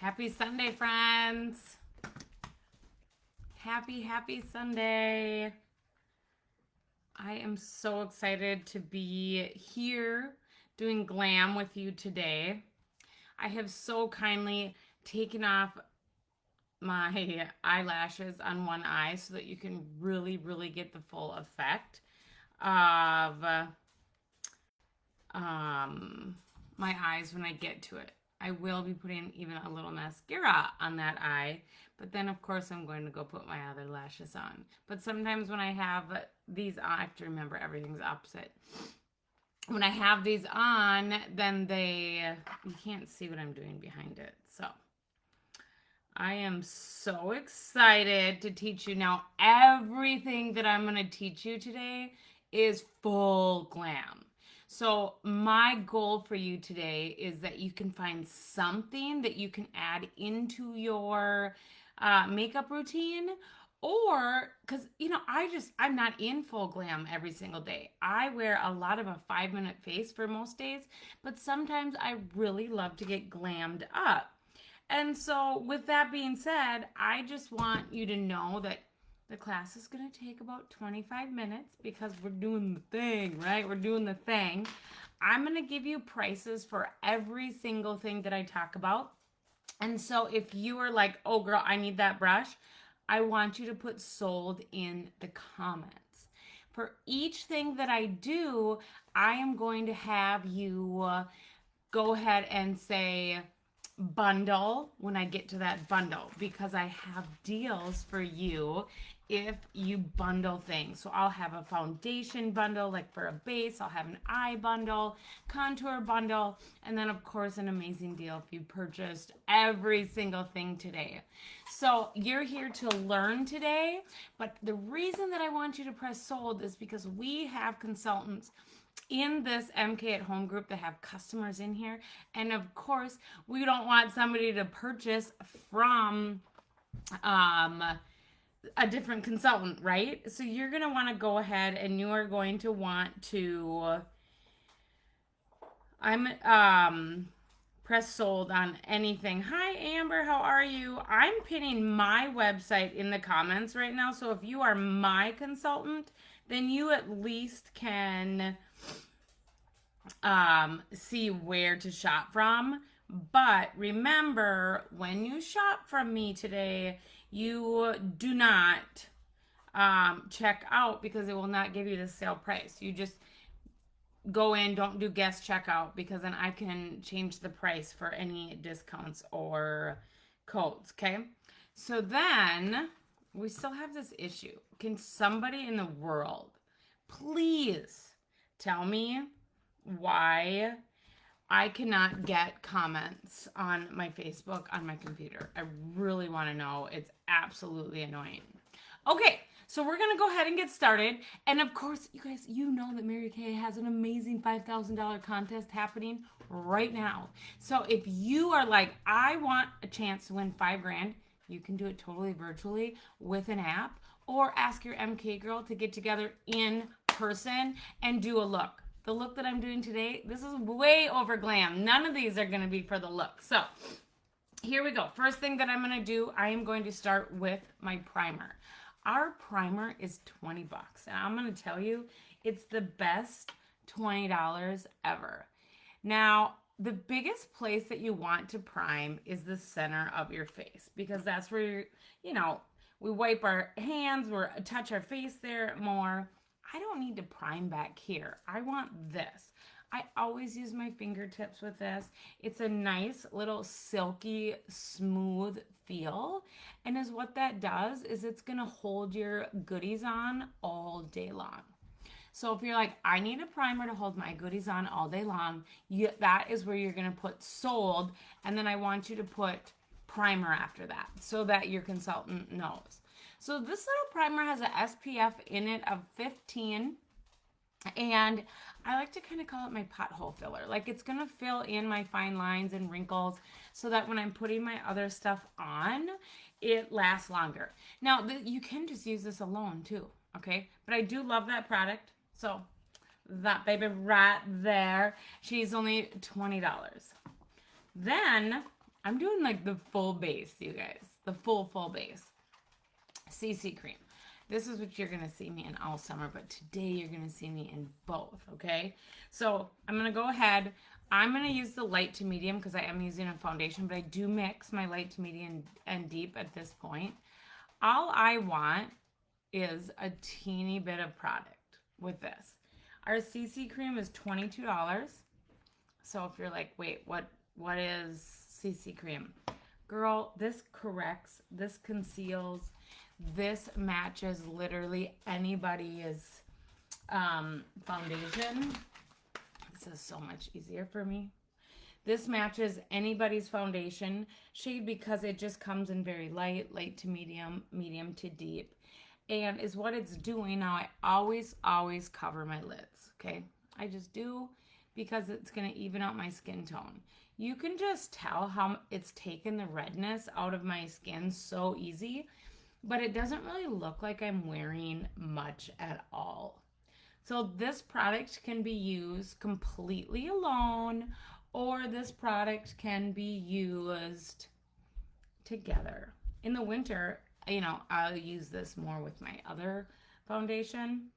Happy Sunday, friends. Happy Sunday. I am so excited to be here doing Glam with you today. I have so kindly taken off my eyelashes on one eye so that you can really get the full effect of my eyes when I get to it. I will be putting even a little mascara on that eye, but then of course I'm going to go put my other lashes on. But sometimes when I have these on, I have to remember everything's opposite. When I have these on, then you can't see what I'm doing behind it. So I am so excited to teach you. Now, everything that I'm going to teach you today is full glam. So my goal for you today is that you can find something that you can add into your makeup routine, or because I'm not in full glam every single day. I wear a lot of a 5-minute face for most days, but sometimes I really love to get glammed up. And so with that being said, I just want you to know that the class is going to take about 25 minutes because we're doing the thing, right? We're doing the thing. I'm going to give you prices for every single thing that I talk about. And so if you are like, oh girl, I need that brush, I want you to put sold in the comments. For each thing that I do, I am going to have you go ahead and say bundle when I get to that bundle, because I have deals for you if you bundle things. So I'll have a foundation bundle, like for a base. I'll have an eye bundle, contour bundle, and then of course an amazing deal if you purchased every single thing today. So you're here to learn today, but the reason that I want you to press sold is because we have consultants in this MK at Home group that have customers in here. And of course, we don't want somebody to purchase from a different consultant, right? So you're going to want to go ahead and you are going to want to press sold on anything. Hi, Amber, how are you? I'm pinning my website in the comments right now. So if you are my consultant, then you at least can see where to shop from. But remember, when you shop from me today, you do not check out, because it will not give you the sale price. You just go in, don't do guest checkout, because then I can change the price for any discounts or codes, okay? So then we still have this issue. Can somebody in the world please tell me why I cannot get comments on my Facebook on my computer? I really want to know. It's absolutely annoying. Okay, so we're going to go ahead and get started. And of course, you guys, you know that Mary Kay has an amazing $5,000 contest happening right now. So if you are like, I want a chance to win $5,000, you can do it totally virtually with an app, or ask your MK girl to get together in person and do a look. The look that I'm doing today, this is way over glam. None of these are going to be for the look. So here we go. First thing that I'm going to do, I am going to start with my primer. Our primer is 20 bucks. And I'm going to tell you, it's the best $20 ever. Now, the biggest place that you want to prime is the center of your face, because that's where, we wipe our hands, we touch our face there more. I don't need to prime back here. I want this. I always use my fingertips with this. It's a nice little silky, smooth feel. And is what that does is it's going to hold your goodies on all day long. So if you're like, I need a primer to hold my goodies on all day long, that is where you're going to put sold. And then I want you to put primer after that so that your consultant knows. So this little primer has a SPF in it of 15, and I like to kind of call it my pothole filler. Like, it's going to fill in my fine lines and wrinkles so that when I'm putting my other stuff on, it lasts longer. Now, you can just use this alone too, okay? But I do love that product. So that baby right there, she's only $20. Then I'm doing like the full base, you guys. The full base. CC cream. This is what you're going to see me in all summer, but today you're going to see me in both, okay? So I'm going to go ahead. I'm going to use the light to medium because I am using a foundation, but I do mix my light to medium and deep at this point. All I want is a teeny bit of product with this. Our CC cream is $22. So if you're like, wait, what is CC cream? Girl, this corrects, this conceals, this matches literally anybody's foundation. This is so much easier for me. This matches anybody's foundation shade because it just comes in very light, light to medium, medium to deep. And is what it's doing. Now I always cover my lids, okay? I just do because it's going to even out my skin tone. You can just tell how it's taken the redness out of my skin so easy, but it doesn't really look like I'm wearing much at all. So this product can be used completely alone, or this product can be used together. In the winter, you know, I'll use this more with my other foundation.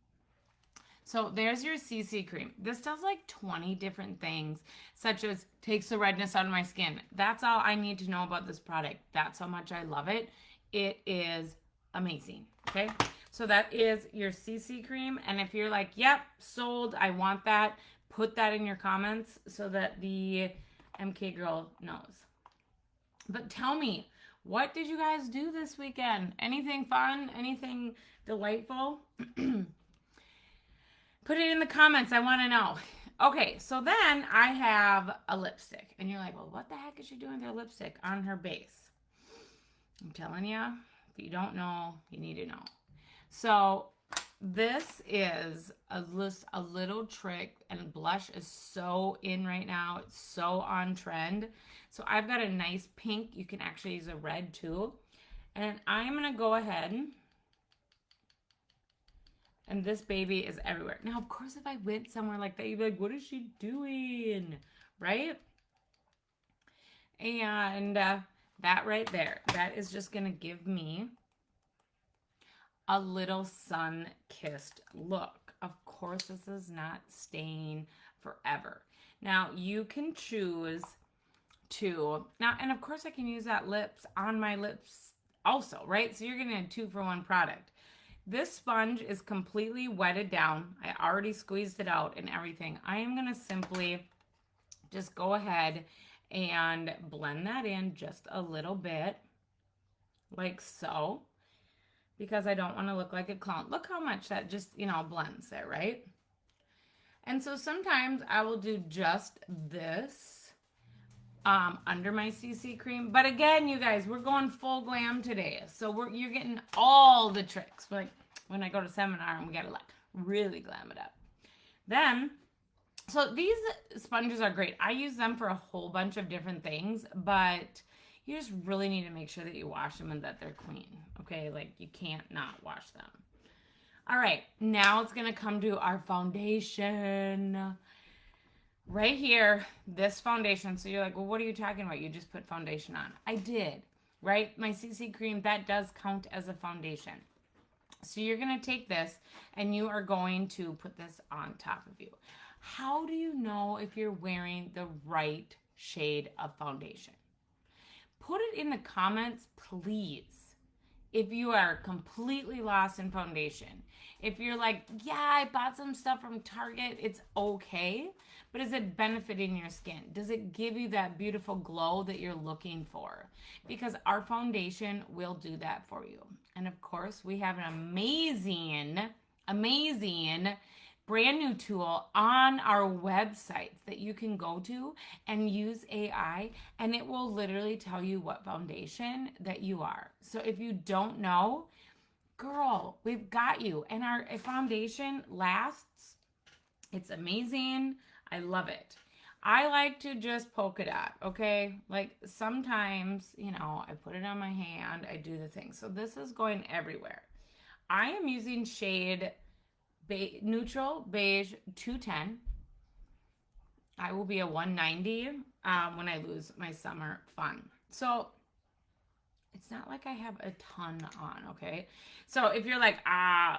So there's your CC cream. This does like 20 different things, such as takes the redness out of my skin. That's all I need to know about this product. That's how much I love it. It is amazing, okay? So that is your CC cream. And if you're like, yep, sold, I want that, put that in your comments so that the MK girl knows. But tell me, what did you guys do this weekend? Anything fun? Anything delightful? Put it in the comments. I want to know. Okay, so then I have a lipstick. And you're like, well, what the heck is she doing with her lipstick on her base? I'm telling you, if you don't know, you need to know. So this is a little trick, and blush is so in right now. It's so on trend. So I've got a nice pink. You can actually use a red too. And I'm going to go ahead. And this baby is everywhere. Now, of course, if I went somewhere like that, you'd be like, what is she doing? Right? And that right there, that is just going to give me a little sun-kissed look. Of course, this is not staying forever. Now, you can choose to, now, and of course, I can use that lips on my lips also, right? So you're getting a 2-for-1 product. This sponge is completely wetted down. I already squeezed it out and everything. I am going to simply just go ahead and blend that in just a little bit, like so, because I don't want to look like a clown. Look how much that just, you know, blends there, right? And so sometimes I will do just this under my CC cream. But again, you guys, we're going full glam today. So you're getting all the tricks. Like when I go to seminar and we got to like really glam it up. Then, so these sponges are great. I use them for a whole bunch of different things, but you just really need to make sure that you wash them and that they're clean. Okay, like you can't not wash them. All right, now it's gonna come to our foundation. Right here, this foundation. So you're like, well, what are you talking about? You just put foundation on. I did, right? My CC cream, that does count as a foundation. So you're going to take this and you are going to put this on top of you. How do you know if you're wearing the right shade of foundation? Put it in the comments, please. If you are completely lost in foundation. If you're like, yeah, I bought some stuff from Target, it's okay. But is it benefiting your skin? Does it give you that beautiful glow that you're looking for? Because our foundation will do that for you. And of course, we have an amazing brand new tool on our websites that you can go to and use AI, and it will literally tell you what foundation that you are. So if you don't know, girl, we've got you. And our foundation lasts. It's amazing. I love it. I like to just polka dot, okay? Like sometimes, you know, I put it on my hand, I do the thing. So this is going everywhere. I am using shade Neutral Beige 210. I will be a 190 when I lose my summer fun. So it's not like I have a ton on, okay? So if you're like,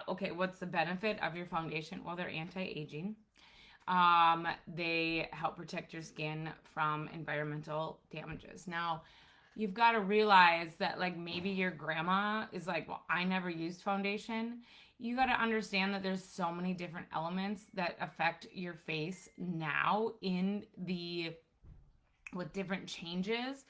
okay, what's the benefit of your foundation? Well, they're anti-aging. They help protect your skin from environmental damages. Now, you've got to realize that, like, maybe your grandma is like, well, I never used foundation. You got to understand that there's so many different elements that affect your face now with different changes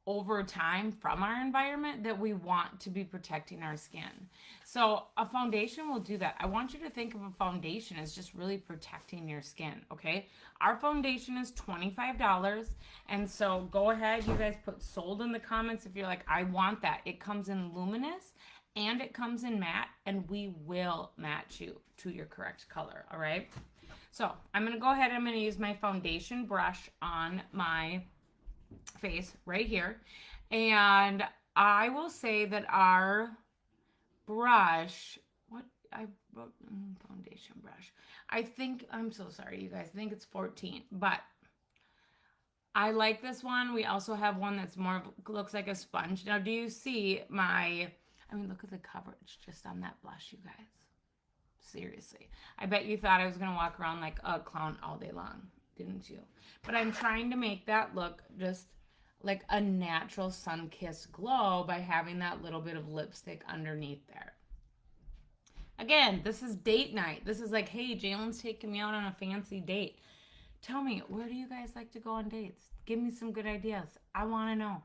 over time from our environment that we want to be protecting our skin. So a foundation will do that. I want you to think of a foundation as just really protecting your skin, okay? Our foundation is $25. And so go ahead, you guys put sold in the comments if you're like, I want that. It comes in luminous and it comes in matte, and we will match you to your correct color, all right? So I'm gonna go ahead, I'm gonna use my foundation brush on my face right here, and I will say that our brush, what I wrote, foundation brush, I think, I'm so sorry you guys, I think it's 14, but I like this one. We also have one that's more looks like a sponge. Now, do you see look at the coverage just on that blush, you guys. Seriously, I bet you thought I was gonna walk around like a clown all day long, didn't you? But I'm trying to make that look just like a natural sun-kissed glow by having that little bit of lipstick underneath there. Again, this is date night. This is like, hey, Jalen's taking me out on a fancy date. Tell me, where do you guys like to go on dates? Give me some good ideas. I want to know.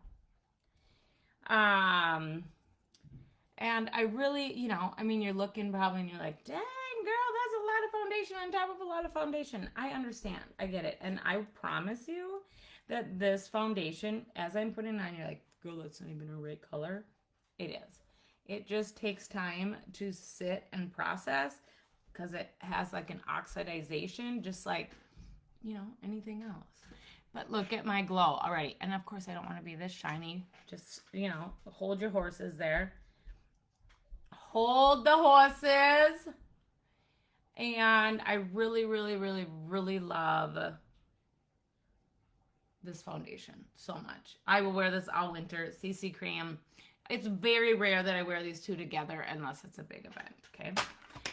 And I really, you're looking probably and you're like, dang, girl, that's a lot of foundation on top of a lot of foundation. I understand. I get it. And I promise you that this foundation, as I'm putting it on, you're like, girl, that's not even a right color. It is. It just takes time to sit and process because it has like an oxidization, just like, anything else. But look at my glow already. And of course, I don't want to be this shiny. Just, hold your horses there. Hold the horses. And I really, really, really, really love this foundation so much. I will wear this all winter. CC cream. It's very rare that I wear these two together unless it's a big event, okay?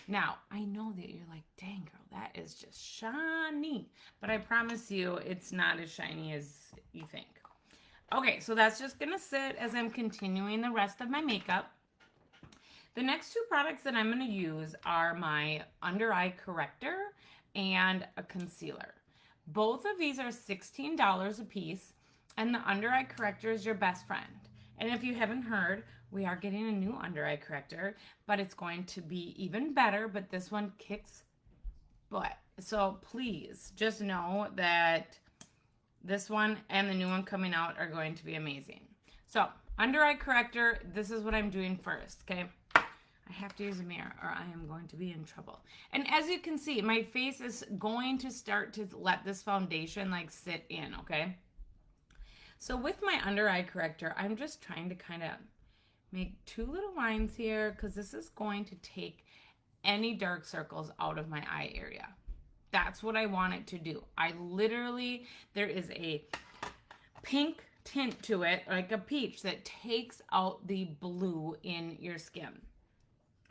Now, I know that you're like, dang, girl, that is just shiny. But I promise you, it's not as shiny as you think. Okay, so that's just going to sit as I'm continuing the rest of my makeup. The next two products that I'm going to use are my under eye corrector and a concealer. Both of these are $16 a piece, and the under eye corrector is your best friend. And if you haven't heard, we are getting a new under eye corrector, but it's going to be even better, but this one kicks butt. So please just know that this one and the new one coming out are going to be amazing. So under eye corrector, this is what I'm doing first, okay? I have to use a mirror or I am going to be in trouble. And as you can see, my face is going to start to let this foundation like sit in, okay? So with my under eye corrector, I'm just trying to kind of make two little lines here because this is going to take any dark circles out of my eye area. That's what I want it to do. There is a pink tint to it, like a peach, that takes out the blue in your skin.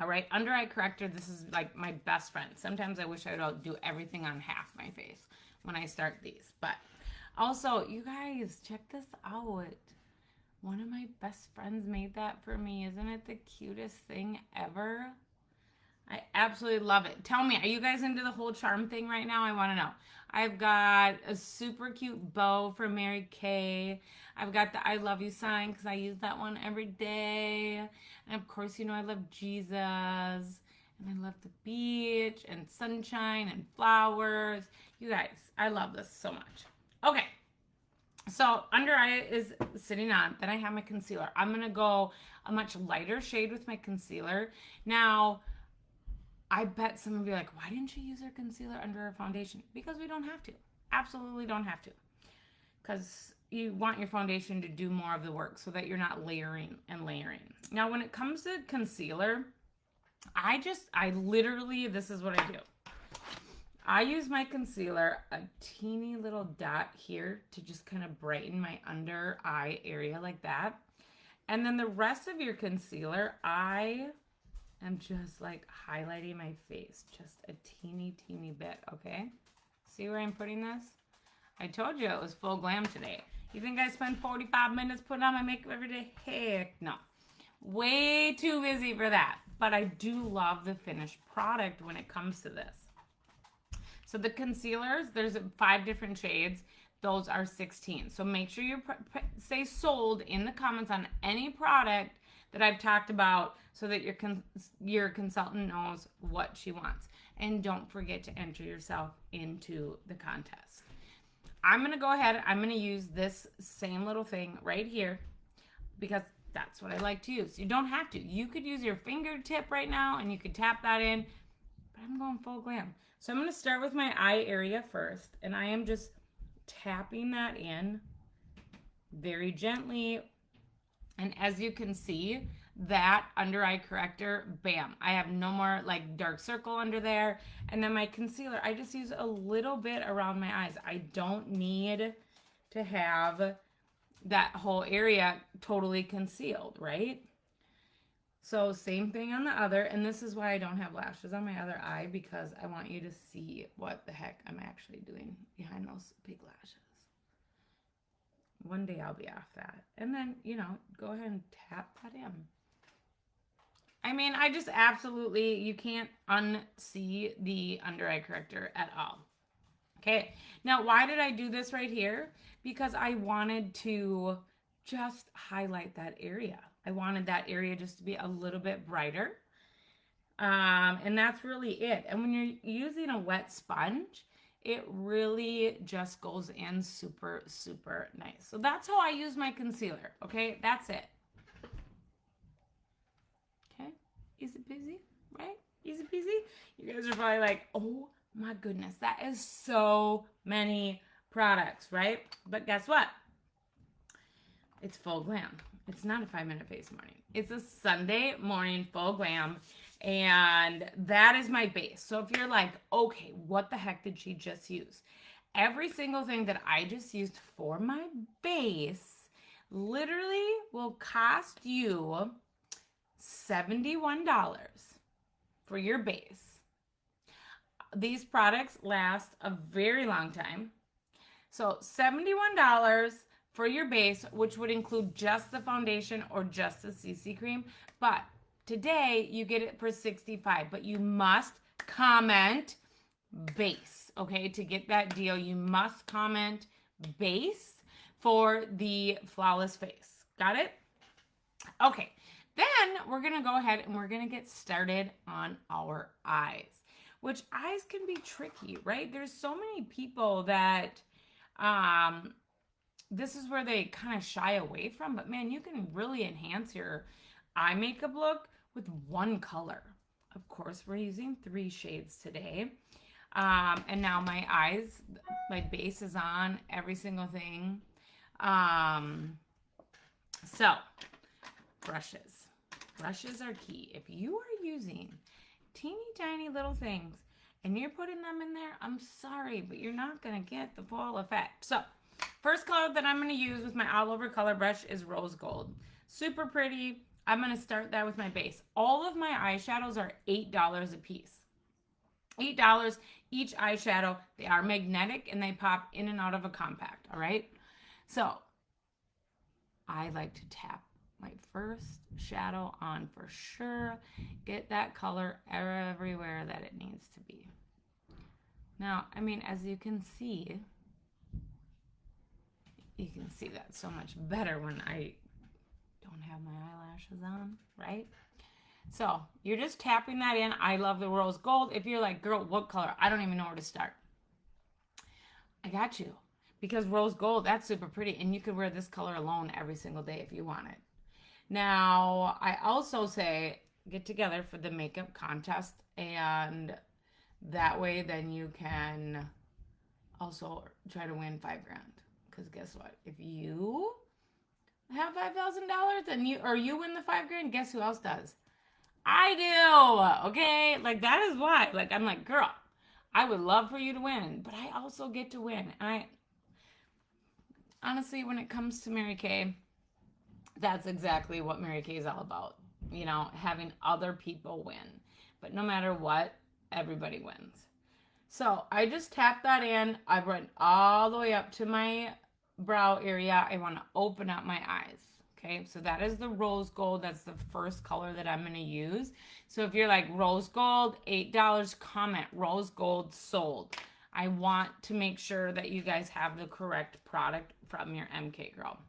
All right, under eye corrector, this is like my best friend. Sometimes I wish I would do everything on half my face when I start these. But also, you guys, check this out. One of my best friends made that for me. Isn't it the cutest thing ever? I absolutely love it. Tell me, are you guys into the whole charm thing right now? I want to know. I've got a super cute bow from Mary Kay. I've got the I love you sign because I use that one every day. And of course, I love Jesus. And I love the beach and sunshine and flowers. You guys, I love this so much. Okay. So under eye is sitting on. Then I have my concealer. I'm going to go a much lighter shade with my concealer. Now, I bet some of you are like, why didn't you use her concealer under her foundation? Because we don't have to. Absolutely don't have to. Because you want your foundation to do more of the work so that you're not layering and layering. Now, when it comes to concealer, I literally, this is what I do. I use my concealer, a teeny little dot here to just kind of brighten my under eye area like that. And then the rest of your concealer, I am just like highlighting my face just a teeny bit, okay? See where I'm putting this? I told you it was full glam today. You think I spend 45 minutes putting on my makeup every day? Heck no. Way too busy for that. But I do love the finished product when it comes to this. So the concealers, there's 5 different shades. Those are 16. So make sure you say sold in the comments on any product that I've talked about so that your consultant knows what she wants. And don't forget to enter yourself into the contest. I'm going to go ahead. I'm going to use this same little thing right here because that's what I like to use. You don't have to. You could use your fingertip right now and you could tap that in. But I'm going full glam. So I'm going to start with my eye area first. And I am just tapping that in very gently. And as you can see, that under eye corrector, bam, I have no more like dark circle under there. And then my concealer, I just use a little bit around my eyes. I don't need to have that whole area totally concealed, right? So same thing on the other, and this is why I don't have lashes on my other eye, because I want you to see what the heck I'm actually doing behind those big lashes. One day I'll be off that. And then, you know, go ahead and tap that in. I mean, I just absolutely, you can't unsee the under eye corrector at all. Okay, now why did I do this right here? Because I wanted to just highlight that area. I wanted that area just to be a little bit brighter. And that's really it. And when you're using a wet sponge, it really just goes in super nice. So that's how I use my concealer, okay? That's it. Okay, easy peasy, right? Easy peasy. You guys are probably like, oh my goodness, that is so many products, right? But guess what? It's full glam. It's not a 5-minute face morning. It's a Sunday morning full glam, and that is my base. So if you're like, okay, what the heck did she just use? Every single thing that I just used for my base literally will cost you $71 for your base. These products last a very long time. So $71 for your base, which would include just the foundation or just the CC cream. But today you get it for $65. But you must comment base, okay? To get that deal, you must comment base for the flawless face. Got it? Okay. Then we're going to go ahead and we're going to get started on our eyes, which eyes can be tricky, right? There's so many people that this is where they kind of shy away from, but man, you can really enhance your eye makeup look with one color. Of course, we're using 3 shades today. And now my eyes, my base is on, every single thing. So, brushes. Brushes are key. If you are using teeny tiny little things and you're putting them in there, I'm sorry, but you're not going to get the full effect. So, first color that I'm going to use with my all over color brush is rose gold. Super pretty. I'm going to start that with my base. All of my eyeshadows are $8 a piece. $8 each eyeshadow. They are magnetic and they pop in and out of a compact, all right? So, I like to tap my first shadow on for sure. Get that color everywhere that it needs to be. Now, I mean, as you can see that so much better when I don't have my eyelashes on, right? So, you're just tapping that in. I love the rose gold. If you're like, girl, what color? I don't even know where to start. I got you. Because rose gold, that's super pretty. And you could wear this color alone every single day if you want it. Now, I also say get together for the makeup contest. And that way, then you can also try to win $5,000. Because guess what? If you have $5,000 and you win the $5,000, guess who else does? I do. Okay? Like, that is why. Like, I'm like, girl, I would love for you to win, but I also get to win. And I honestly, when it comes to Mary Kay, that's exactly what Mary Kay is all about. You know, having other people win. But no matter what, everybody wins. So I just tapped that in. I went all the way up to my brow area. I want to open up my eyes. Okay, so that is the rose gold. That's the first color that I'm going to use. So if you're like rose gold, $8, comment rose gold sold. I want to make sure that you guys have the correct product from your MK Girl.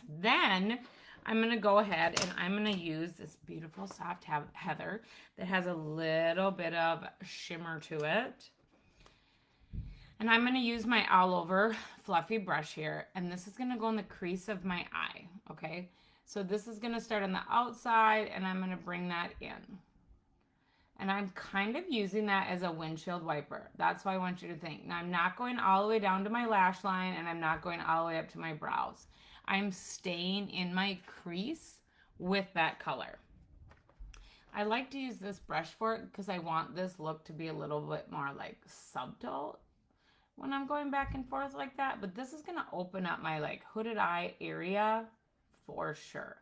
Then I'm going to go ahead and I'm going to use this beautiful soft heather that has a little bit of shimmer to it. And I'm going to use my all over fluffy brush here. And this is going to go in the crease of my eye. Okay. So this is going to start on the outside and I'm going to bring that in. And I'm kind of using that as a windshield wiper. That's what I want you to think. Now I'm not going all the way down to my lash line and I'm not going all the way up to my brows. I'm staying in my crease with that color. I like to use this brush for it because I want this look to be a little bit more like subtle when I'm going back and forth like that. But this is going to open up my like hooded eye area for sure.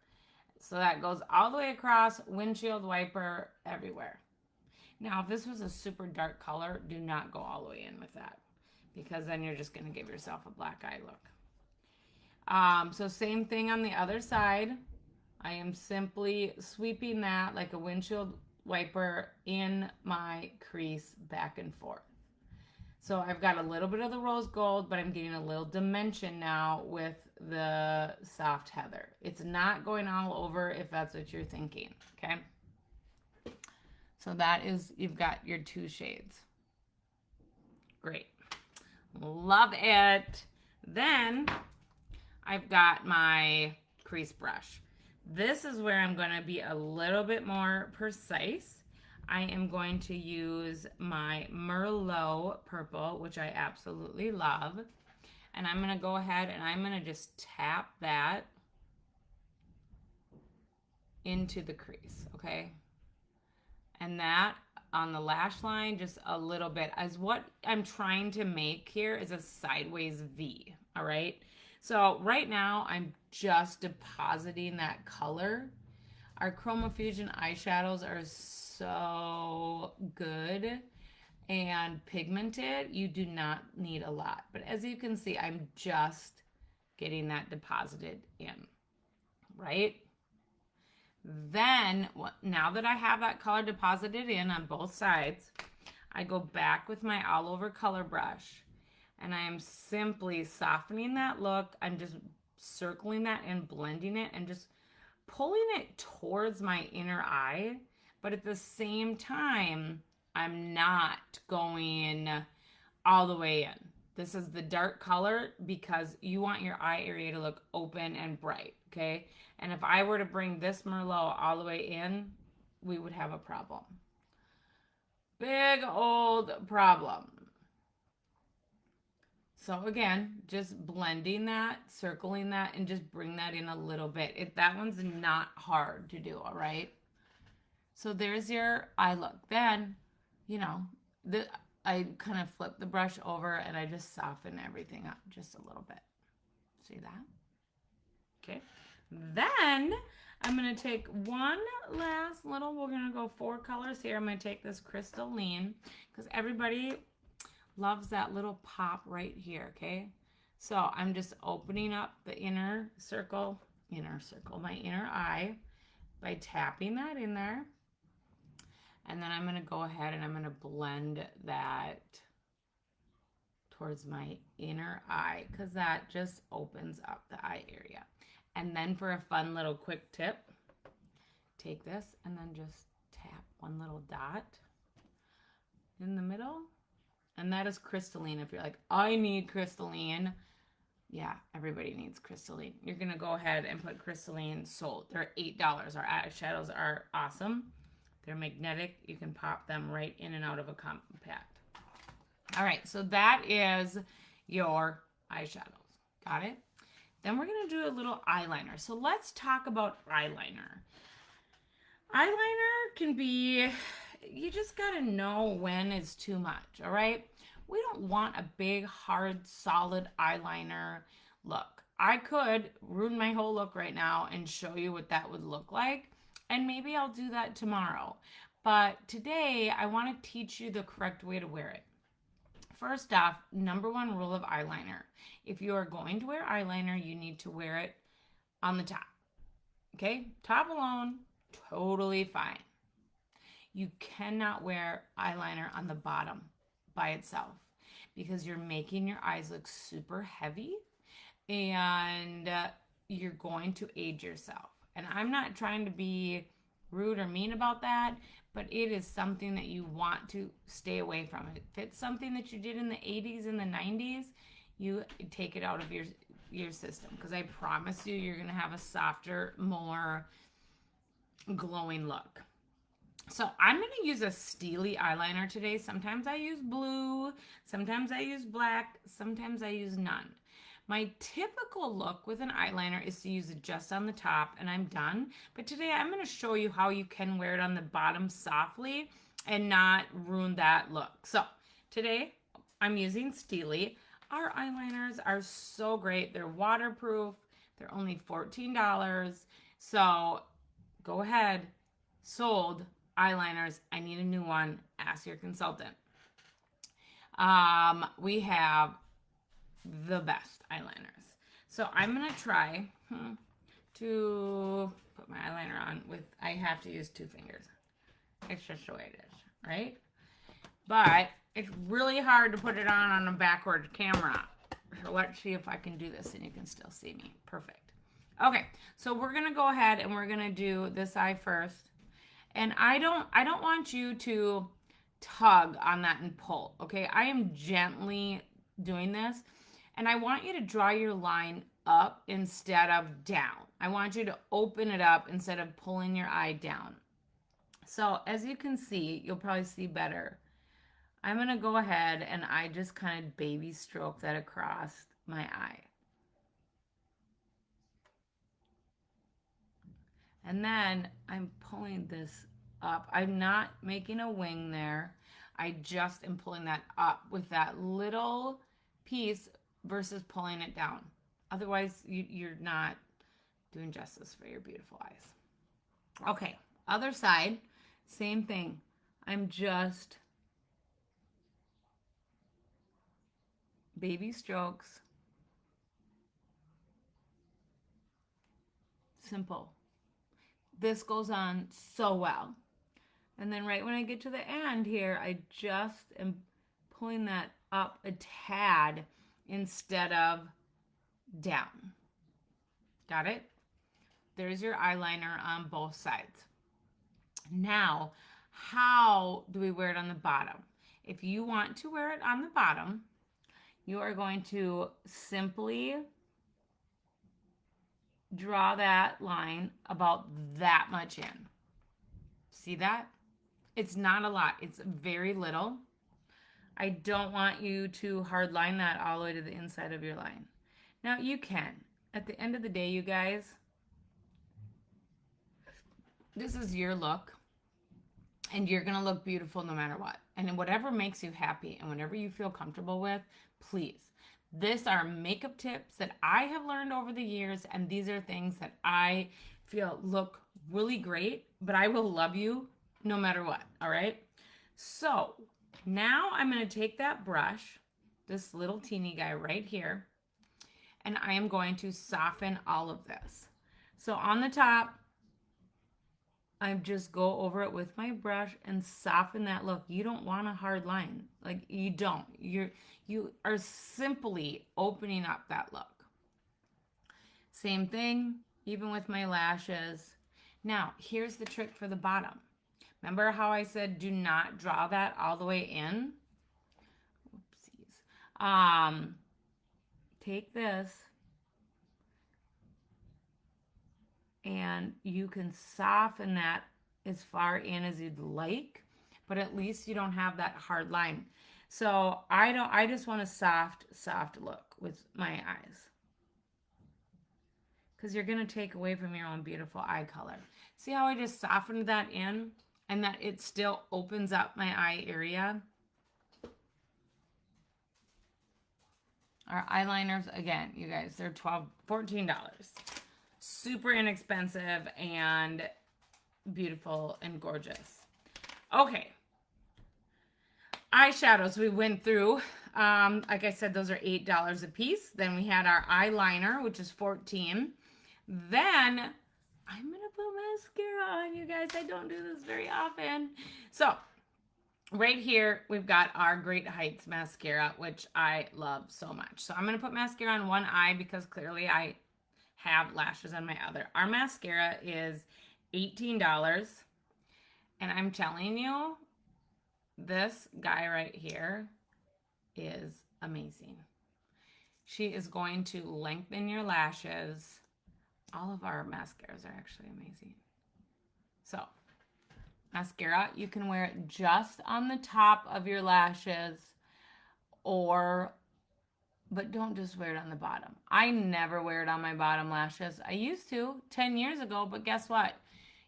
So that goes all the way across, windshield wiper, everywhere. Now, if this was a super dark color, do not go all the way in with that because then you're just going to give yourself a black eye look. So same thing on the other side. I am simply sweeping that like a windshield wiper in my crease back and forth. So I've got a little bit of the rose gold, but I'm getting a little dimension now with the soft heather. It's not going all over if that's what you're thinking, okay? So that is, you've got your 2 shades. Great. Love it. Then I've got my crease brush. This is where I'm going to be a little bit more precise. I am going to use my Merlot purple, which I absolutely love. And I'm going to go ahead and I'm going to just tap that into the crease, okay? And that on the lash line, just a little bit, as what I'm trying to make here is a sideways V, all right? So right now, I'm just depositing that color. Our Chroma Fusion eyeshadows are so good and pigmented. You do not need a lot. But as you can see, I'm just getting that deposited in, right? Then, now that I have that color deposited in on both sides, I go back with my all over color brush and I am simply softening that look. I'm just circling that and blending it and just pulling it towards my inner eye. But at the same time, I'm not going all the way in. This is the dark color because you want your eye area to look open and bright, okay? And if I were to bring this Merlot all the way in, we would have a problem. Big old problem. So again, just blending that, circling that, and just bring that in a little bit. That one's not hard to do, all right? So there's your eye look. Then, you know, I kind of flip the brush over and I just soften everything up just a little bit. See that? Okay. Then I'm going to take one last little, we're going to go 4 colors here. I'm going to take this crystalline because everybody loves that little pop right here, okay? So I'm just opening up the inner circle, my inner eye by tapping that in there. And then I'm going to go ahead and I'm going to blend that towards my inner eye because that just opens up the eye area. And then for a fun little quick tip, take this and then just tap one little dot in the middle. And that is crystalline. If you're like, I need crystalline. Yeah, everybody needs crystalline. You're going to go ahead and put crystalline sold. They're $8. Our eyeshadows are awesome. They're magnetic. You can pop them right in and out of a compact. All right, so that is your eyeshadows. Got it? Then we're going to do a little eyeliner. So let's talk about eyeliner. Eyeliner can be you just got to know when it's too much, all right? We don't want a big, hard, solid eyeliner look. I could ruin my whole look right now and show you what that would look like, and maybe I'll do that tomorrow. But today, I want to teach you the correct way to wear it. First off, number one rule of eyeliner. If you are going to wear eyeliner, you need to wear it on the top. Okay? Top alone, totally fine. You cannot wear eyeliner on the bottom by itself because you're making your eyes look super heavy and you're going to age yourself. And I'm not trying to be rude or mean about that, but it is something that you want to stay away from. If it's something that you did in the 80s and the 90s, you take it out of your system, because I promise you, you're going to have a softer, more glowing look. So I'm going to use a steely eyeliner today. Sometimes I use blue, sometimes I use black, sometimes I use none. My typical look with an eyeliner is to use it just on the top and I'm done. But today I'm going to show you how you can wear it on the bottom softly and not ruin that look. So today I'm using Steely. Our eyeliners are so great. They're waterproof. They're only $14. So go ahead. Sold eyeliners. I need a new one. Ask your consultant. We have the best eyeliners. So I'm going to try to put my eyeliner on with, I have to use 2 fingers. It's just the way it is, right? But it's really hard to put it on a backward camera. So let's see if I can do this and you can still see me. Perfect. Okay, so we're going to go ahead and we're going to do this eye first. And I don't want you to tug on that and pull, okay? I am gently doing this. And I want you to draw your line up instead of down. I want you to open it up instead of pulling your eye down. So as you can see, you'll probably see better. I'm going to go ahead and I just kind of baby stroke that across my eye. And then I'm pulling this up. I'm not making a wing there. I just am pulling that up with that little piece versus pulling it down. Otherwise, you're not doing justice for your beautiful eyes. Okay, other side, same thing. I'm just baby strokes. Simple. This goes on so well. And then right when I get to the end here, I just am pulling that up a tad instead of down. Got it? There's your eyeliner on both sides. Now, how do we wear it on the bottom? If you want to wear it on the bottom, you are going to simply draw that line about that much in. See that? It's not a lot. It's very little. I don't want you to hard line that all the way to the inside of your line. Now you can. At the end of the day, you guys, this is your look and you're going to look beautiful no matter what. And whatever makes you happy and whatever you feel comfortable with, please. These are makeup tips that I have learned over the years, and these are things that I feel look really great, but I will love you no matter what, all right? So now I'm going to take that brush, this little teeny guy right here, and I am going to soften all of this. So on the top, I just go over it with my brush and soften that look. You don't want a hard line. Like, you don't. You are simply opening up that look. Same thing, even with my lashes. Now, here's the trick for the bottom. Remember how I said do not draw that all the way in? Oopsies. Take this and you can soften that as far in as you'd like, but at least you don't have that hard line. So I just want a soft look with my eyes, because you're going to take away from your own beautiful eye color. See how I just softened that in? and that it still opens up my eye area. Our eyeliners, again, you guys, they're $14. Super inexpensive and beautiful and gorgeous. Okay. Eyeshadows we went through. Like I said, those are $8 a piece. Then we had our eyeliner, which is $14. Then I'm going to put mascara on, you guys. I don't do this very often. So right here, we've got our Great Heights mascara, which I love so much. So I'm going to put mascara on one eye because clearly I have lashes on my other. Our mascara is $18. And I'm telling you, this guy right here is amazing. She is going to lengthen your lashes. All of our mascaras are actually amazing. So, mascara, you can wear it just on the top of your lashes, but don't just wear it on the bottom. I never wear it on my bottom lashes. I used to 10 years ago, but guess what?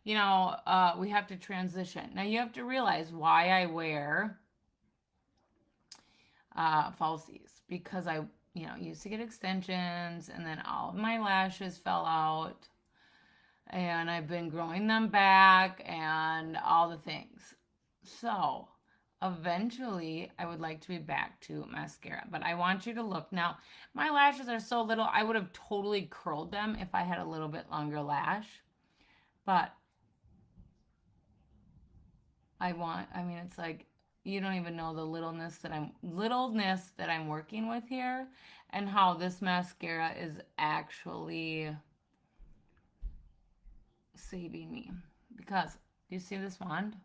You know, we have to transition. Now you have to realize why I wear falsies, because I, used to get extensions and then all of my lashes fell out and I've been growing them back and all the things. So eventually I would like to be back to mascara, but I want you to look. Now, my lashes are so little, I would have totally curled them if I had a little bit longer lash, but it's like, you don't even know the littleness that I'm working with here, and how this mascara is actually saving me. Because, do you see this wand?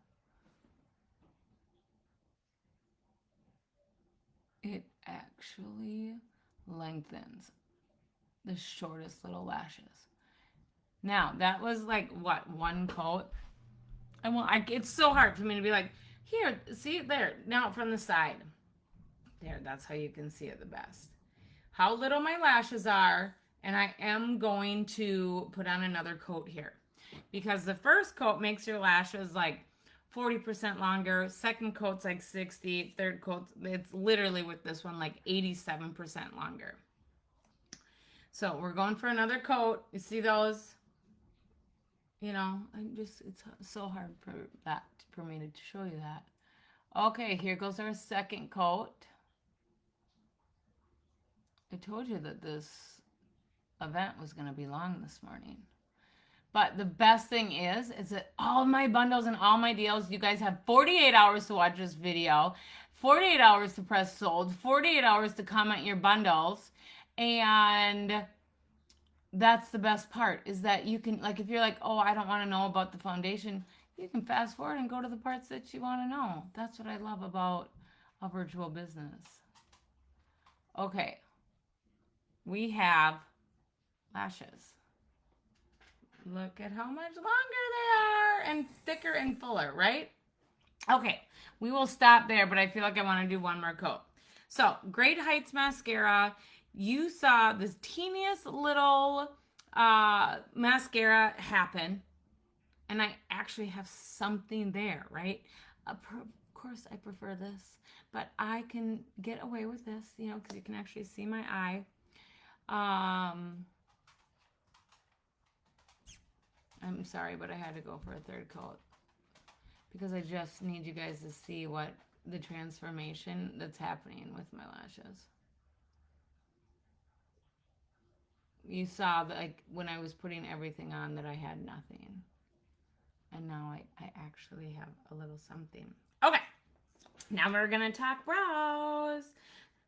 It actually lengthens the shortest little lashes. Now, that was like, what, one coat? It's so hard for me to be like, here, see it there. Now from the side. There, that's how you can see it the best. How little my lashes are. And I am going to put on another coat here. Because the first coat makes your lashes like 40% longer. Second coat's like 60. Third coat, it's literally with this one like 87% longer. So we're going for another coat. You see those? It's so hard for me to show you that. Okay, here goes our second coat. I told you that this event was going to be long this morning. But the best thing is that all my bundles and all my deals, you guys have 48 hours to watch this video, 48 hours to press sold, 48 hours to comment your bundles, and that's the best part, is that you can, like, if you're like, oh, I don't want to know about the foundation, you can fast forward and go to the parts that you want to know. That's what I love about a virtual business. Okay. We have lashes. Look at how much longer they are and thicker and fuller, right? Okay. We will stop there, but I feel like I want to do one more coat. So, Great Heights mascara. You saw this teeniest little mascara happen, and I actually have something there, right? Of course, I prefer this, but I can get away with this, because you can actually see my eye. I'm sorry, but I had to go for a third coat because I just need you guys to see what the transformation that's happening with my lashes. You saw that, like, when I was putting everything on, that I had nothing. And now I actually have a little something. Okay. Now we're going to talk brows.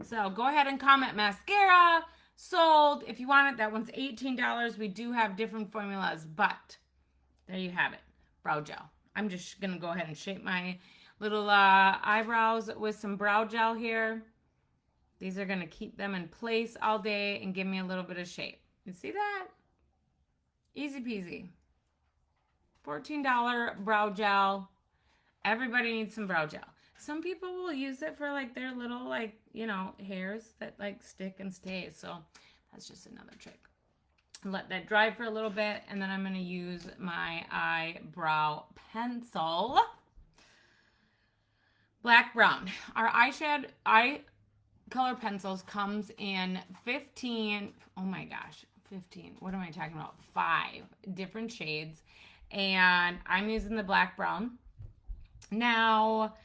So go ahead and comment mascara. Sold. If you want it, that one's $18. We do have different formulas, but there you have it. Brow gel. I'm just going to go ahead and shape my little eyebrows with some brow gel here. These are going to keep them in place all day and give me a little bit of shape. You see that? Easy peasy. $14 brow gel. Everybody needs some brow gel. Some people will use it for like their little hairs that like stick and stay. So that's just another trick. Let that dry for a little bit, and then I'm going to use my eyebrow pencil. Black brown. Our eye color pencils comes in 15, oh my gosh, 15. What am I talking about? 5 different shades. And I'm using the black brown. Now,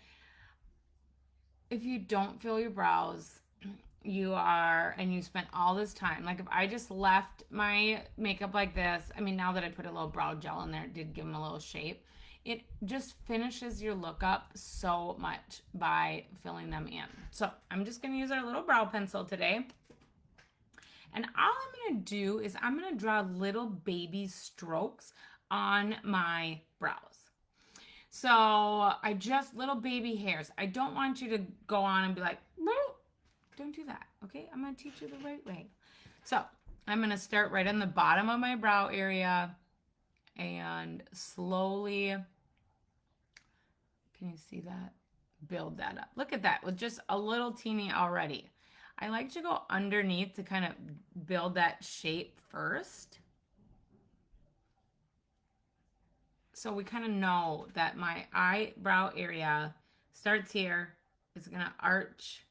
if you don't fill your brows, and you spent all this time, like if I just left my makeup like this, I mean, now that I put a little brow gel in there, it did give them a little shape. It just finishes your look up so much by filling them in. So I'm just going to use our little brow pencil today. And all I'm going to do is I'm going to draw little baby strokes on my brows. So little baby hairs. I don't want you to go on and be like, don't do that, okay? I'm going to teach you the right way. So I'm going to start right on the bottom of my brow area and slowly, can you see that? Build that up. Look at that with just a little teeny already. I like to go underneath to kind of build that shape first. So we kind of know that my eyebrow area starts here. It's going to arch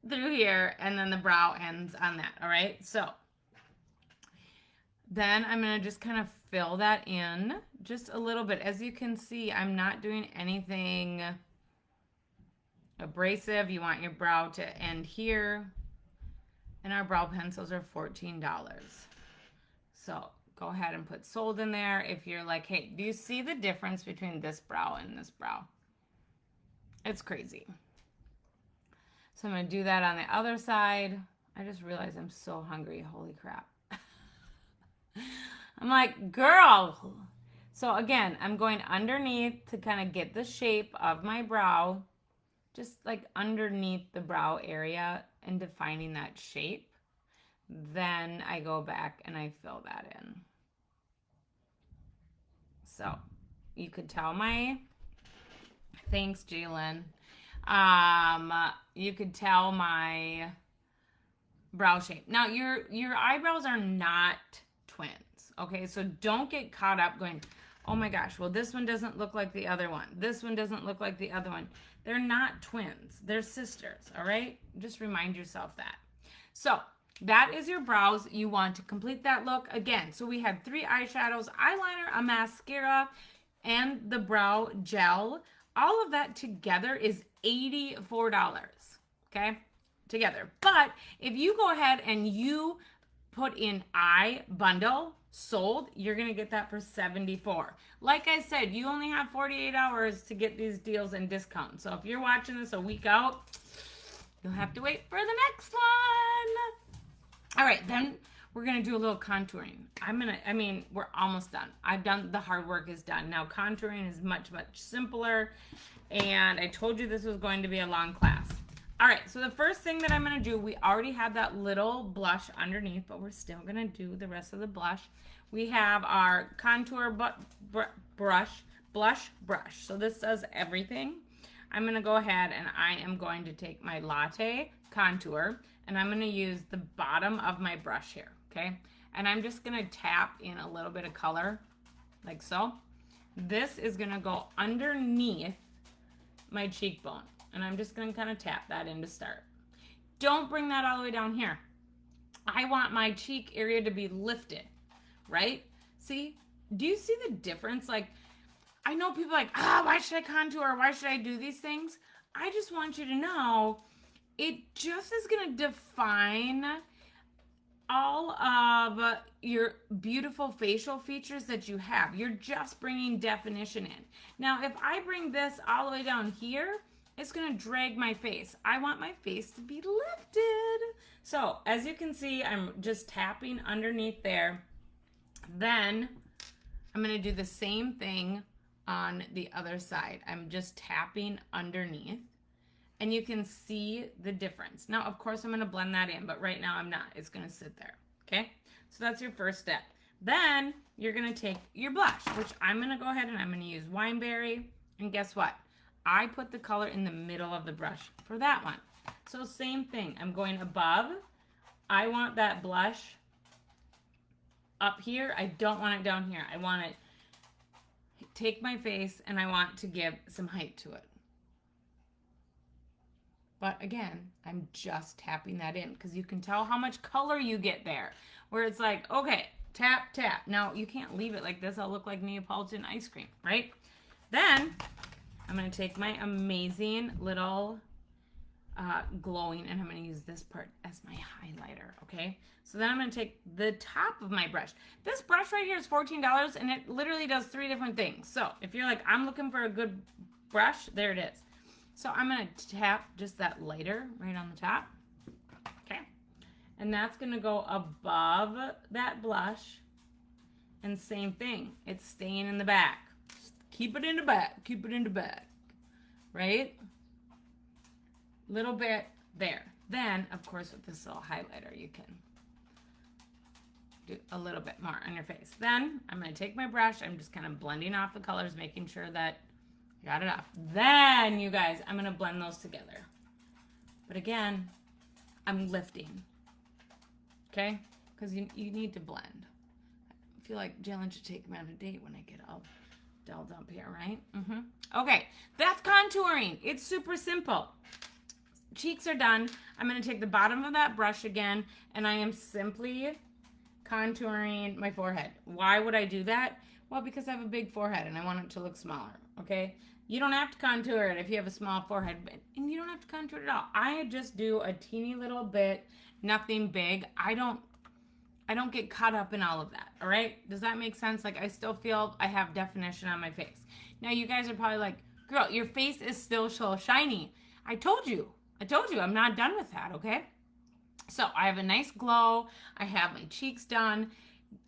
through here, and then the brow ends on that, all right? So then I'm going to just kind of fill that in just a little bit. As you can see, I'm not doing anything abrasive. You want your brow to end here, and our brow pencils are $14. So go ahead and put sold in there. If you're like, hey, do you see the difference between this brow and this brow? It's crazy. So I'm going to do that on the other side. I just realized I'm so hungry. Holy crap. I'm like, girl. So again, I'm going underneath to kind of get the shape of my brow. Just like underneath the brow area and defining that shape. Then I go back and I fill that in. So you could tell thanks, Jalen. You could tell my brow shape. Now your eyebrows are not twins, okay? So don't get caught up going, oh my gosh, well this one doesn't look like the other one. This one doesn't look like the other one. They're not twins. They're sisters, all right? Just remind yourself that. So that is your brows. You want to complete that look again. So we had 3 eyeshadows, eyeliner, a mascara, and the brow gel. All of that together is $84, okay? Together. But if you go ahead and you put in eye bundle sold, you're going to get that for $74. Like I said, you only have 48 hours to get these deals and discounts. So if you're watching this a week out, you'll have to wait for the next one. All right, then we're going to do a little contouring. We're almost done. The hard work is done. Now contouring is much, much simpler. And I told you this was going to be a long class. All right, so the first thing that I'm going to do, we already have that little blush underneath, but we're still going to do the rest of the blush. We have our contour blush brush. So this does everything. I'm going to go ahead and I am going to take my latte contour and I'm going to use the bottom of my brush here, okay? And I'm just going to tap in a little bit of color like so. This is going to go underneath my cheekbone. And I'm just going to kind of tap that in to start. Don't bring that all the way down here. I want my cheek area to be lifted, right? See? Do you see the difference? Like, I know people are like, why should I contour? Why should I do these things? I just want you to know it just is going to define all of your beautiful facial features that you have. You're just bringing definition in. Now, if I bring this all the way down here, it's going to drag my face. I want my face to be lifted. So, as you can see, I'm just tapping underneath there. Then, I'm going to do the same thing on the other side. I'm just tapping underneath. And you can see the difference. Now, of course, I'm going to blend that in, but right now I'm not. It's going to sit there, okay? So that's your first step. Then, you're going to take your blush, which I'm going to go ahead and I'm going to use Wineberry. And guess what? I put the color in the middle of the brush for that one. So same thing. I'm going above. I want that blush up here. I don't want it down here. I want it take my face and I want to give some height to it. But again, I'm just tapping that in because you can tell how much color you get there. Where it's like, okay, tap, tap. Now, you can't leave it like this. I'll look like Neapolitan ice cream, right? Then, I'm going to take my amazing little glowing, and I'm going to use this part as my highlighter, okay? So then I'm going to take the top of my brush. This brush right here is $14, and it literally does 3 different things. So if you're like, I'm looking for a good brush, there it is. So I'm going to tap just that lighter right on the top, okay? And that's going to go above that blush, and same thing. It's staying in the back. Keep it in the back. Keep it in the back, right? Little bit there. Then, of course, with this little highlighter, you can do a little bit more on your face. Then, I'm going to take my brush. I'm just kind of blending off the colors, making sure that I got it off. Then, you guys, I'm going to blend those together. But again, I'm lifting. Okay? Because you need to blend. I feel like Jalen should take me on a date when I get all dolled up here, right? Okay, that's contouring. It's super simple. Cheeks are done. I'm going to take the bottom of that brush again, and I am simply contouring my forehead. Why would I do that? Well, because I have a big forehead, and I want it to look smaller, okay? You don't have to contour it if you have a small forehead, and you don't have to contour it at all. I just do a teeny little bit, nothing big. I don't get caught up in all of that, all right? Does that make sense? Like, I still feel I have definition on my face. Now, you guys are probably like, girl, your face is still so shiny. I told you, I'm not done with that, okay? So, I have a nice glow. I have my cheeks done.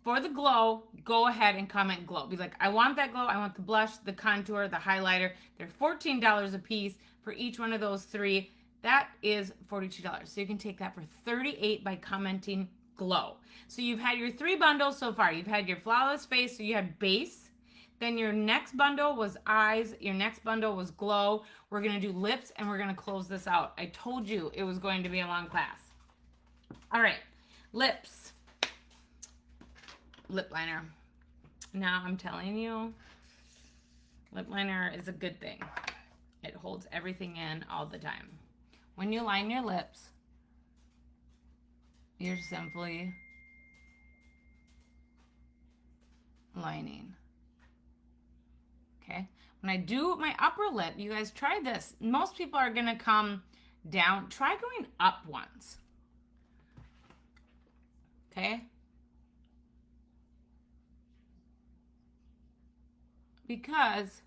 For the glow, go ahead and comment glow. Be like, I want that glow. I want the blush, the contour, the highlighter. They're $14 a piece for each one of those 3. That is $42. So, you can take that for $38 by commenting glow. So you've had your 3 bundles so far. You've had your flawless face, so you had base. Then your next bundle was eyes. Your next bundle was glow. We're going to do lips, and we're going to close this out. I told you it was going to be a long class. All right, lips. Lip liner. Now I'm telling you, lip liner is a good thing. It holds everything in all the time. When you line your lips, you're simply lining. Okay? When I do my upper lip, you guys try this. Most people are going to come down. Try going up once. Okay? Because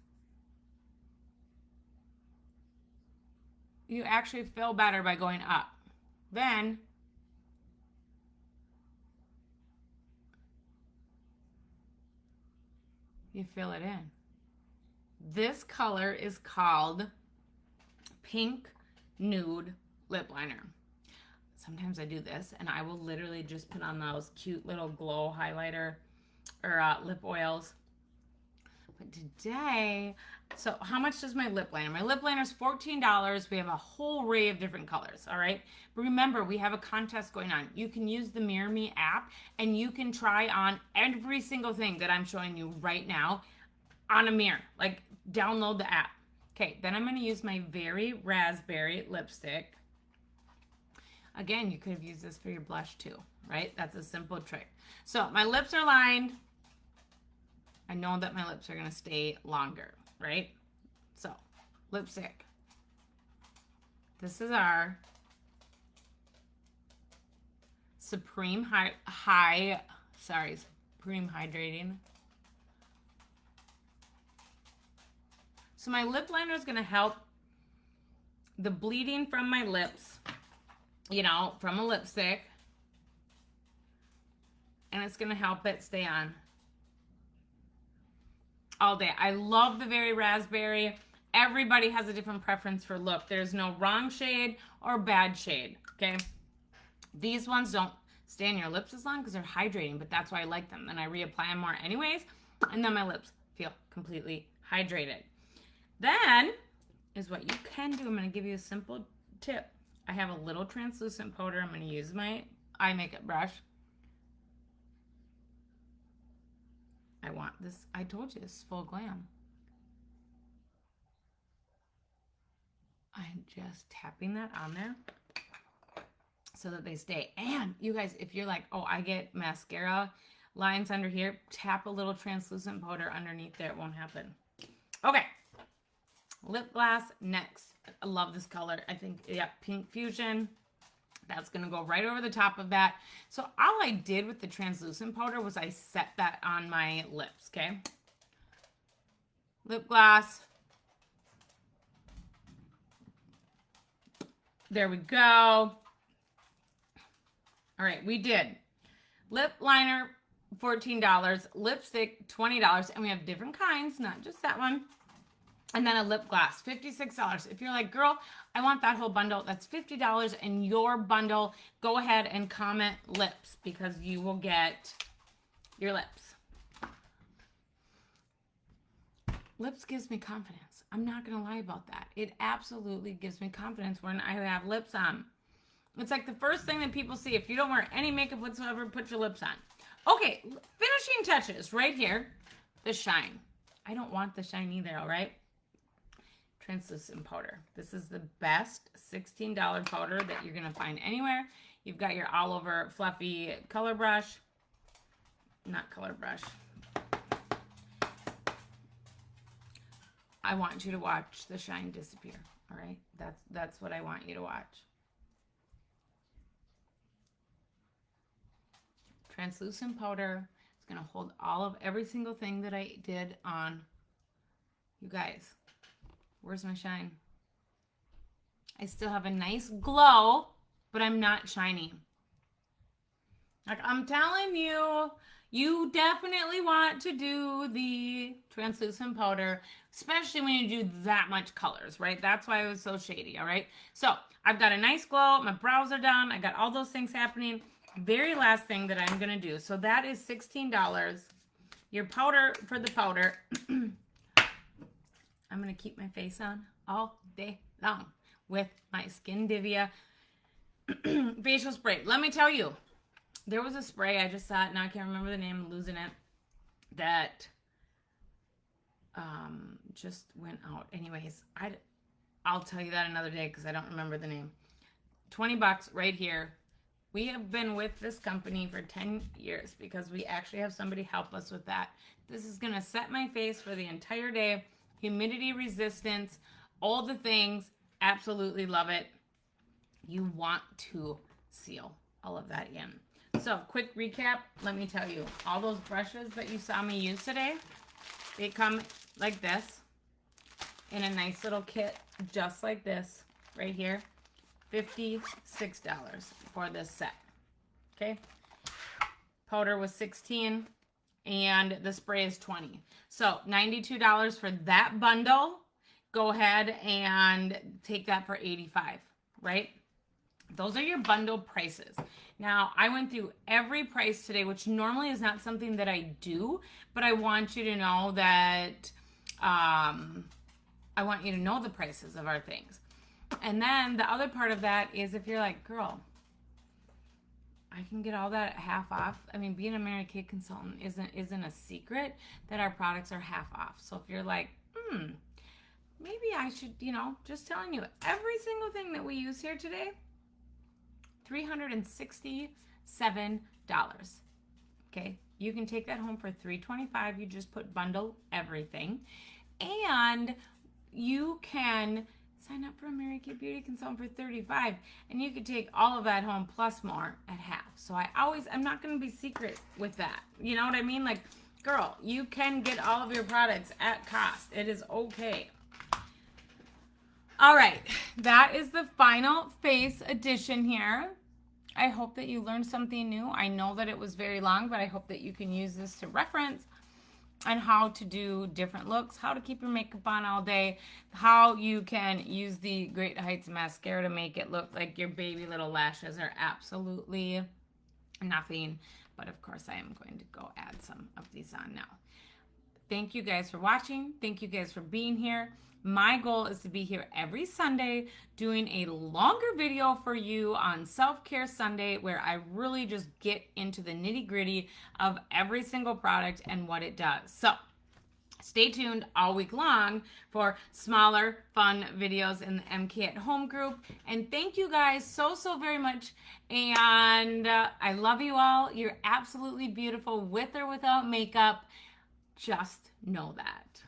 you actually feel better by going up. Then you fill it in. This color is called Pink Nude Lip Liner. Sometimes I do this, and I will literally just put on those cute little glow highlighter or lip oils. But today, so how much does my lip liner? My lip liner is $14. We have a whole array of different colors, all right? But remember, we have a contest going on. You can use the Mirror Me app, and you can try on every single thing that I'm showing you right now on a mirror. Like, download the app. Okay, then I'm going to use my Very Raspberry lipstick. Again, you could have used this for your blush too, right? That's a simple trick. So my lips are lined. I know that my lips are going to stay longer, right? So, lipstick. This is our Supreme Supreme Hydrating. So my lip liner is going to help the bleeding from my lips, you know, from a lipstick. And it's going to help it stay on all day. I love the Very Raspberry. Everybody has a different preference for look. There's no wrong shade or bad shade, okay? These ones don't stay on your lips as long because they're hydrating, but that's why I like them. Then I reapply them more anyways, and then my lips feel completely hydrated. Then is what you can do. I'm going to give you a simple tip. I have a little translucent powder. I'm going to use my eye makeup brush. I want this. I told you, this is full glam. I'm just tapping that on there so that they stay. And you guys, if you're like, oh, I get mascara lines under here, tap a little translucent powder underneath there. It won't happen. Okay. Lip gloss next. I love this color. I think, yeah, Pink Fusion. That's going to go right over the top of that. So all I did with the translucent powder was I set that on my lips, okay? Lip gloss. There we go. All right, we did lip liner, $14, lipstick, $20, and we have different kinds, not just that one. And then a lip gloss, $56. If you're like, girl, I want that whole bundle, that's $50 in your bundle. Go ahead and comment lips because you will get your lips. Lips gives me confidence. I'm not going to lie about that. It absolutely gives me confidence when I have lips on. It's like the first thing that people see. If you don't wear any makeup whatsoever, put your lips on. Okay, finishing touches right here. The shine. I don't want the shine either, all right? Translucent powder. This is the best $16 powder that you're going to find anywhere. You've got your all over fluffy color brush. Not color brush. I want you to watch the shine disappear. All right? That's what I want you to watch. Translucent powder is going to hold all of every single thing that I did on you guys. Where's my shine? I still have a nice glow, but I'm not shiny. Like I'm telling you, you definitely want to do the translucent powder, especially when you do that much colors, right? That's why it was so shady, all right? So I've got a nice glow. My brows are done. I got all those things happening. Very last thing that I'm going to do. So that is $16. Your powder for the powder. I'm going to keep my face on all day long with my Skin Divya facial spray. Let me tell you, there was a spray, I just saw it, now I can't remember the name, I'm losing it, that just went out. Anyways, I'll tell you that another day because I don't remember the name. $20 right here. We have been with this company for 10 years because we actually have somebody help us with that. This is going to set my face for the entire day. Humidity resistance, all the things. Absolutely love it. You want to seal all of that in. So, quick recap. Let me tell you, all those brushes that you saw me use today, they come like this in a nice little kit, just like this right here. $56 for this set. Okay. Powder was $16 and the spray is $20. So $92 for that bundle. Go ahead and take that for $85, right? Those are your bundle prices. Now, I went through every price today, which normally is not something that I do, but I want you to know that I want you to know the prices of our things. And then the other part of that is if you're like, girl, I can get all that half off. I mean, being a Mary Kay consultant isn't a secret that our products are half off. So if you're like, maybe I should, just telling you, every single thing that we use here today, $367. Okay, you can take that home for $325. You just put bundle everything, and you can sign up for a Mary Kay Beauty Consultant for $35, and you could take all of that home plus more at half. So I'm not going to be secret with that. You know what I mean? Like, girl, you can get all of your products at cost. It is okay. All right, that is the final face edition here. I hope that you learned something new. I know that it was very long, but I hope that you can use this to reference on how to do different looks, how to keep your makeup on all day, how you can use the Great Heights mascara to make it look like your baby little lashes are absolutely nothing. But of course, I am going to go add some of these on now. thank you guys for watching. Thank you guys for being here. My goal is to be here every Sunday doing a longer video for you on Self-Care Sunday where I really just get into the nitty-gritty of every single product and what it does. So stay tuned all week long for smaller, fun videos in the MK at Home group. And thank you guys so very much. And I love you all. You're absolutely beautiful with or without makeup. Just know that.